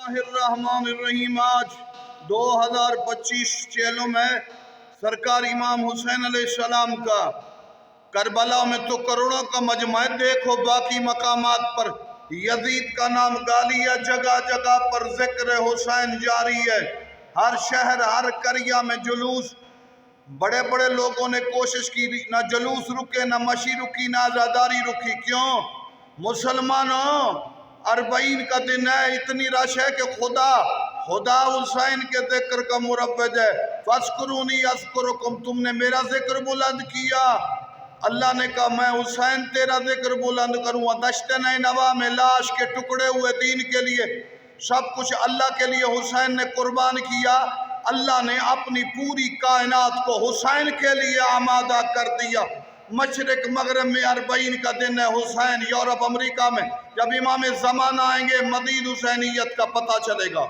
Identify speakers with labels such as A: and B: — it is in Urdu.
A: الرحمن الرحیم آج 2025 چیلم ہے سرکار امام حسین علیہ السلام کا کربلا میں تو کروڑوں کا مجمع ہے، دیکھو باقی مقامات پر یزید کا نام گالی ہے، جگہ جگہ پر ذکر حسین جاری ہے، ہر شہر ہر قریہ میں جلوس، بڑے بڑے لوگوں نے کوشش کی، نہ جلوس رکے نہ مشی رکی نہ عزاداری رکی۔ کیوں؟ مسلمانوں 40 کا دن ہے، اتنی رش ہے کہ خدا حسین کے ذکر کا مروج ہے۔ فَاذْكُرُونِي أَذْكُرُكُمْ، تم نے میرا ذکر بلند کیا، اللہ نے کہا میں حسین تیرا ذکر بلند کروں۔ دشت نینوا میں لاش کے ٹکڑے ہوئے دین کے لیے، سب کچھ اللہ کے لیے حسین نے قربان کیا، اللہ نے اپنی پوری کائنات کو حسین کے لیے آمادہ کر دیا۔ مشرق مغرب میں 40 کا دن ہے حسین، یورپ امریکہ میں جب امام زمانہ آئیں گے مزید حسینیت کا پتہ چلے گا۔